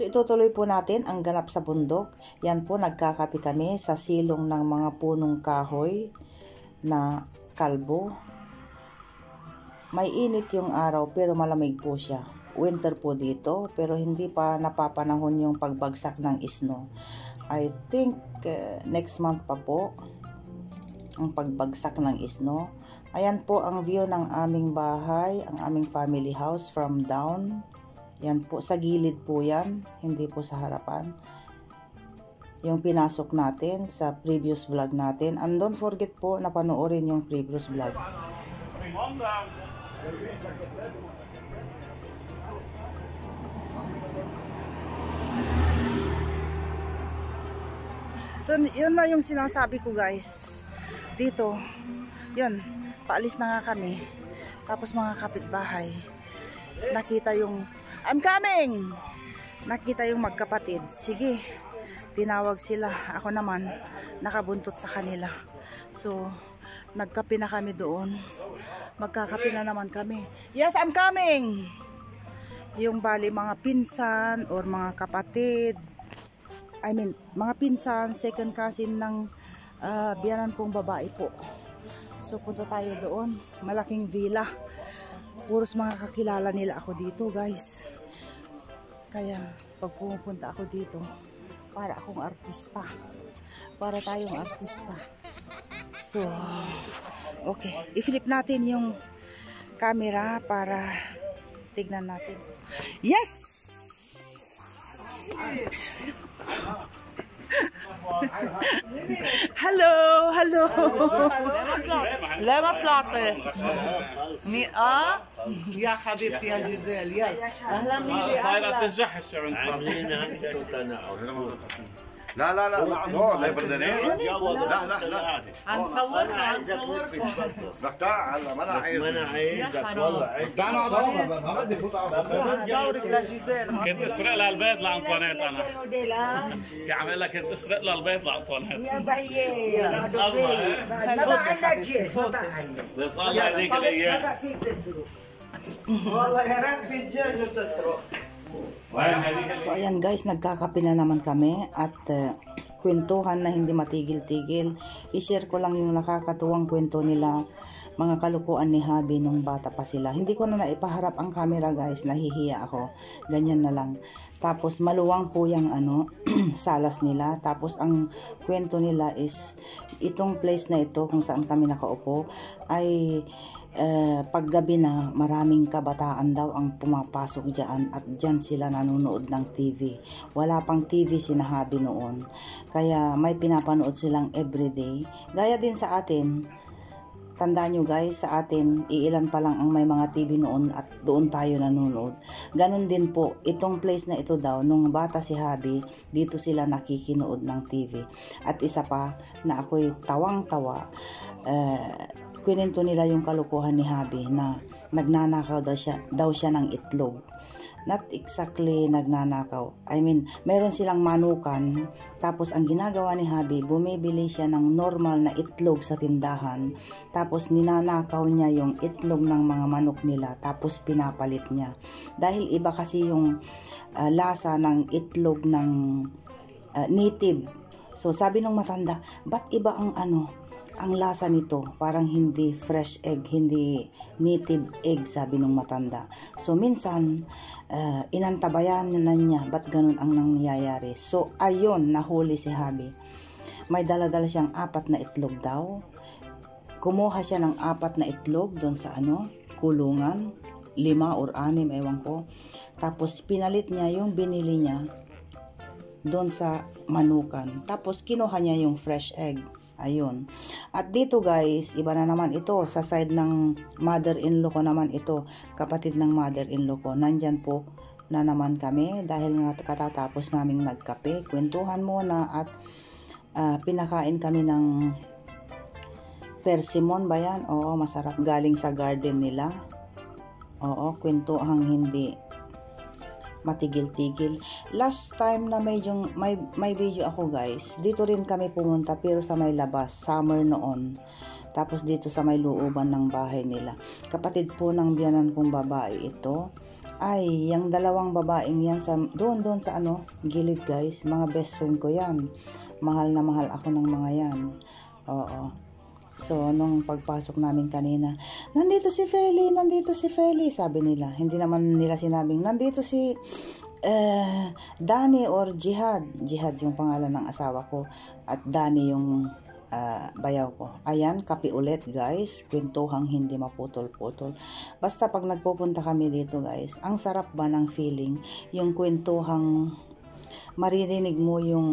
itutuloy po natin ang ganap sa bundok. Yan po, nagkakape kami sa silong ng mga punong kahoy na kalbo. May init yung araw pero malamig po siya. Winter po dito pero hindi pa napapanahon yung pagbagsak ng snow. I think next month pa po ang pagbagsak ng snow. Ayan po ang view ng aming bahay, ang aming family house from down. Yan po, sa gilid po yan, hindi po sa harapan. Yung pinasok natin sa previous vlog natin. And don't forget po na panoorin yung previous vlog. So, yun na yung sinasabi ko guys. Dito, yun, paalis na nga kami. Tapos mga kapitbahay, nakita yung I'm coming! Nakita yung magkapatid. Sige, tinawag sila. Ako naman, nakabuntot sa kanila. So, nagkape na kami doon. Magkakape na naman kami. Yes, I'm coming! Yung bali mga pinsan or mga kapatid. I mean, mga pinsan, second cousin ng biyanan kong babae po. So, punta tayo doon. Malaking villa. Puros mga kakilala nila ako dito guys. Kaya pag pumupunta ako dito, para akong artista. Para tayong artista. So, okay. I-flip natin yung camera para tignan natin. Yes! Hello, hello. لما طلعت يا حبيبتي يا جزيل يا اهلا بك صايره تجحش عاملين لا لا لا لا بردانين لا لا لا هنصور لك تعال ما انا عايز والله عايز تعال نقعد اهو ما بدي فوت صورك لجزيل كنت اسرق لها البيت لانطوانيت انا في عم اقول لك كنت اسرق لها البيت لانطوانيت يا بيي ما بقى عندك جيش ما بقى عندك صار هذيك الايام ما بقى فيك تسرق والله يا ريت في دجاج وتسرق. So ayan guys, nagkakape na naman kami at kwentuhan na hindi matigil-tigil. I-share ko lang yung nakakatuwang kwento nila, mga kalukuan ni Habi nung bata pa sila. Hindi ko na naipaharap ang camera guys, nahihiya ako. Ganyan na lang. Tapos maluwang po yung salas nila. Tapos ang kwento nila is itong place na ito kung saan kami nakaupo ay paggabi na maraming kabataan daw ang pumapasok dyan at dyan sila nanonood ng TV. Wala pang TV sinahabi noon. Kaya may pinapanood silang everyday. Gaya din sa atin. Tandaan nyo guys, sa atin, iilan pa lang ang may mga TV noon at doon tayo nanonood. Ganon din po, itong place na ito daw, nung bata si Habi, dito sila nakikinood ng TV. At isa pa, na ako'y tawang-tawa, kwento nila yung kalukuhan ni Habi na nagnanakaw daw siya ng itlog. Not exactly nagnanakaw. I mean, meron silang manukan. Tapos ang ginagawa ni Habi, bumibili siya ng normal na itlog sa tindahan. Tapos ninanakaw niya yung itlog ng mga manok nila. Tapos pinapalit niya. Dahil iba kasi yung lasa ng itlog ng native. So sabi ng matanda, ba't iba ang lasa nito? Parang hindi fresh egg, hindi native egg, sabi ng matanda. So minsan inantabayan na niya, ba't ganun ang nangyayari? So ayun, nahuli si Habi. May dala-dala siyang 4 na itlog daw. Kumuha siya ng 4 na itlog doon sa kulungan, 5 or 6, ewan ko. Tapos pinalit niya yung binili niya doon sa manukan. Tapos kinuha niya yung fresh egg. Ayun. At dito guys, iba na naman ito. Sa side ng mother-in-law ko naman ito. Kapatid ng mother-in-law ko. Nandyan po na naman kami. Dahil nga katatapos naming nagkape. Kwentuhan muna at pinakain kami ng persimmon ba yan? Oo, masarap. Galing sa garden nila. Oo, kwentuhang hindi matigil-tigil. Last time na may video ako guys, dito rin kami pumunta pero sa may labas, summer noon. Tapos dito sa may looban ng bahay nila. Kapatid po ng biyanan kong babae ito. Ay, yung dalawang babaeng yan sa doon sa ano, gilid guys, mga best friend ko yan. Mahal na mahal ako ng mga yan. Oo. So, nung pagpasok namin kanina, nandito si Feli, sabi nila. Hindi naman nila sinabing, nandito si Dani or Jihad. Jihad yung pangalan ng asawa ko. At Dani yung bayaw ko. Ayan, kape ulit guys. Kwentuhang hindi maputol-putol. Basta pag nagpupunta kami dito guys, ang sarap ba ng feeling? Yung kwentuhang maririnig mo yung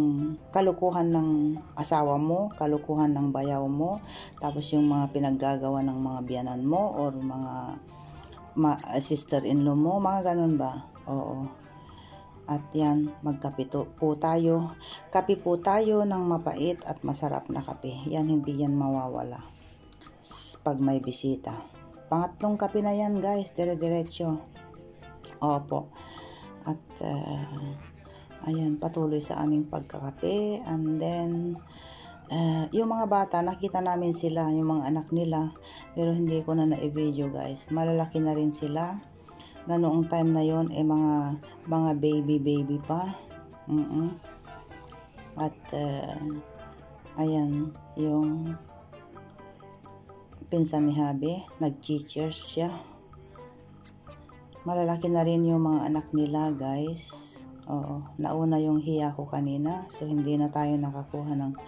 kalukuhan ng asawa mo, kalukuhan ng bayaw mo, tapos yung mga pinaggagawa ng mga biyanan mo or mga sister-in-law mo, mga ganun ba? Oo. At yan, magkape po tayo. Kape po tayo ng mapait at masarap na kape. Yan, hindi yan mawawala pag may bisita. Pangatlong kape na yan guys, dire-diretso. Opo. At ayan, patuloy sa aming pagkakape. And then yung mga bata, nakita namin sila, yung mga anak nila, pero hindi ko na na-video guys. Malalaki na rin sila. Na noong time na yon mga baby pa. At ayan, yung pinsan ni Habi, nag-cheers siya. Malalaki na rin yung mga anak nila guys. Oo, nauna yung hiya ko kanina, so hindi na tayo nakakuha ng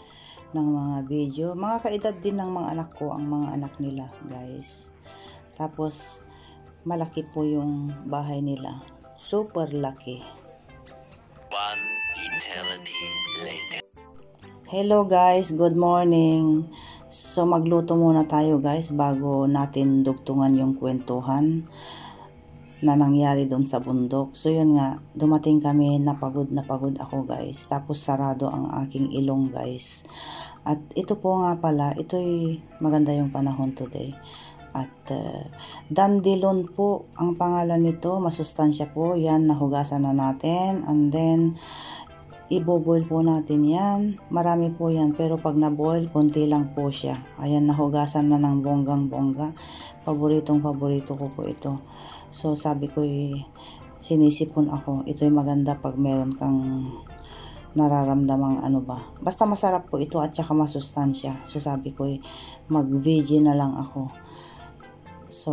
mga video. Mga kaedad din ng mga anak ko ang mga anak nila guys. Tapos malaki po yung bahay nila. Super laki. One eternity later. Hello guys, good morning. So magluto muna tayo guys bago natin dugtungan yung kwentuhan na nangyari doon sa bundok. So yun nga, dumating kami, napagod ako guys. Tapos sarado ang aking ilong guys. At ito po nga pala, ito'y maganda yung panahon today. At dandelion po ang pangalan nito, masustansya po. Yan, nahugasan na natin. And then iboboil po natin yan. Marami po yan, pero pag naboil, konti lang po siya. Ayan, nahugasan na ng bonggang-bongga. Paborito ko po ito. So sabi ko, sinisipon ako. Ito'y maganda pag meron kang nararamdamang ano ba. Basta masarap po ito at saka masustansya. So sabi ko, mag-veggie na lang ako. So,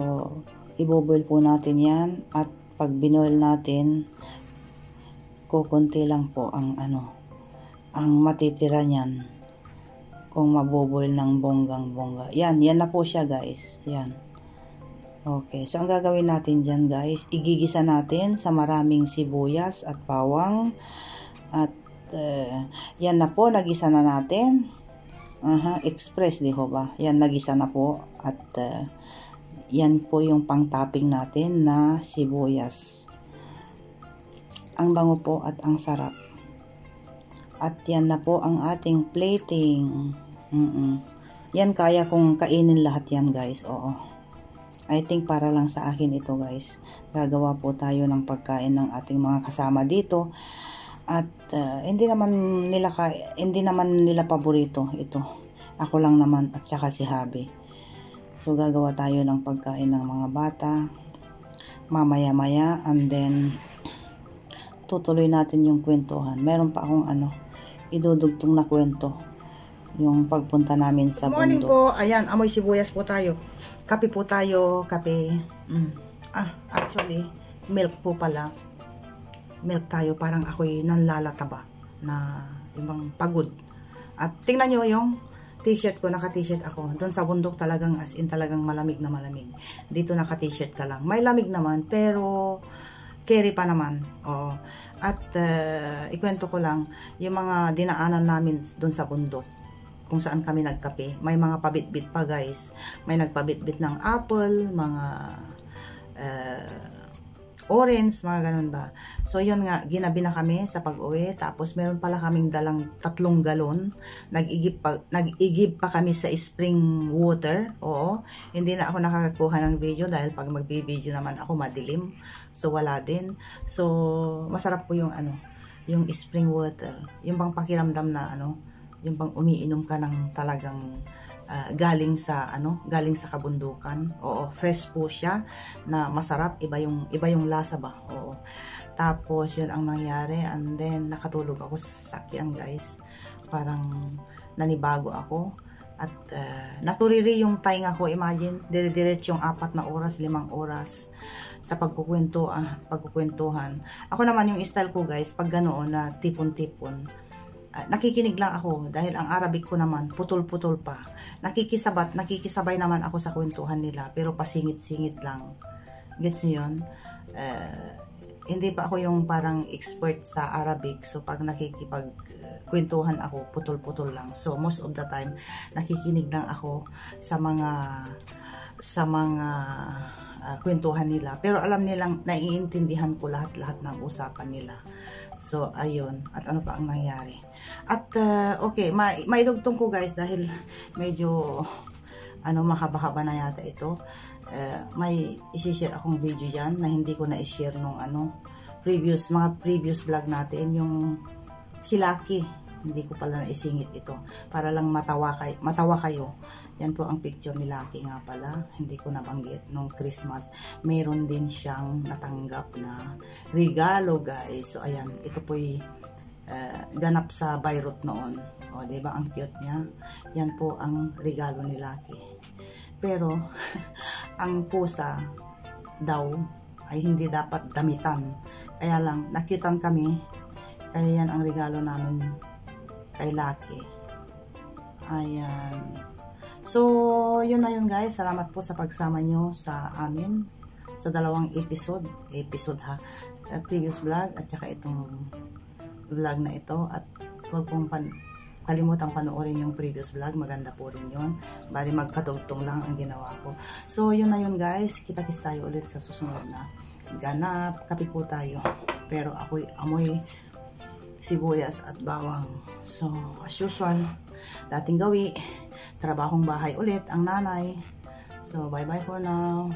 iboboil po natin yan at pag binoil natin, kukunti lang po ang matitira niyan kung maboboil ng bonggang-bongga. Yan na po siya guys. Yan. Okay, so ang gagawin natin dyan guys, igigisa natin sa maraming sibuyas at bawang. At yan na po, nagisa na natin. Express, di ho ba? Yan, nagisa na po. At yan po yung pang-topping natin na sibuyas. Ang bango po at ang sarap. At yan na po ang ating plating. Yan, kaya kong kainin lahat yan guys. Oo. I think para lang sa akin ito guys. Gagawa po tayo ng pagkain ng ating mga kasama dito. At hindi naman nila paborito ito. Ako lang naman at saka si Habi. So gagawa tayo ng pagkain ng mga bata mamaya-maya, and then tutuloy natin yung kwentuhan. Meron pa akong idudugtong na kwento, yung pagpunta namin sa bundok. Morning po, ayan, amoy sibuyas po tayo. Kape po tayo, kape. Actually, milk po pala. Milk tayo, parang ako'y nanlalataba na ibang pagod. At tingnan nyo yung t-shirt ko, naka-t-shirt ako. Doon sa bundok talagang as in talagang malamig na malamig. Dito naka-t-shirt ka lang. May lamig naman, pero carry pa naman. Oo. At ikwento ko lang, yung mga dinaanan namin doon sa bundok, kung saan kami nagkape. May mga pabitbit pa guys. May nagpabitbit ng apple, mga orange, mga ganun ba. So yun nga, ginabi na kami sa pag-uwi. Tapos meron pala kaming dalang 3 galon. Nag-igib pa kami sa spring water. Oo. Hindi na ako nakakakuha ng video dahil pag magbi-video naman ako madilim. So wala din. So masarap po yung yung spring water. Yung bang pakiramdam na yung bang umiinom ka ng talagang galing sa kabundukan. Oo, fresh po siya na masarap, iba yung lasa ba. Oo. Tapos yun ang nangyari, and then nakatulog ako sa sakyan, guys. Parang nanibago ako at naturiri yung tainga ko. Imagine, dire-diretso yung 4 na oras, 5 oras sa pagkukwentuhan. Ako naman yung style ko, guys, pag ganoon na tipon-tipon, nakikinig lang ako dahil ang Arabic ko naman putol-putol pa. Nakikisabay naman ako sa kwentuhan nila, pero pasingit-singit lang. Gets niyo yun? Hindi pa ako yung parang expert sa Arabic, so pag nakikipagkwentuhan ako, putol-putol lang. So most of the time nakikinig lang ako sa mga kwentuhan nila, pero alam nilang naiintindihan ko lahat ng usapan nila. So ayun, at ano pa ang nangyari. At okay, maidugtong ko, guys, dahil medyo mahaba-haba na yata ito. May i-share akong video dyan na hindi ko na-share nung mga previous vlog natin, yung si Lucky. Hindi ko pala naisingit ito para lang matawa kayo. Yan po ang picture ni Lucky nga pala. Hindi ko nabanggit nung Christmas. Meron din siyang natanggap na regalo, guys. So ayan, ito po'y ganap sa Beirut noon. O, diba ang cute niya? Yan po ang regalo ni Lucky. Pero ang pusa daw ay hindi dapat damitan. Kaya lang, nakitan kami. Kaya yan ang regalo namin kay Lucky. Ayan. So, yun na yun, guys. Salamat po sa pagsama nyo sa amin sa 2 episode previous vlog at saka itong vlog na ito. At huwag pong kalimutang panoorin yung previous vlog, maganda po rin yun. Bali magkatugtong lang ang ginawa ko. So yun na yun, guys, kita-kits tayo ulit sa susunod na ganap. Kape po tayo, pero ako'y amoy sibuyas at bawang. So as usual, dating gawi, trabahong bahay ulit ang nanay. So bye bye for now.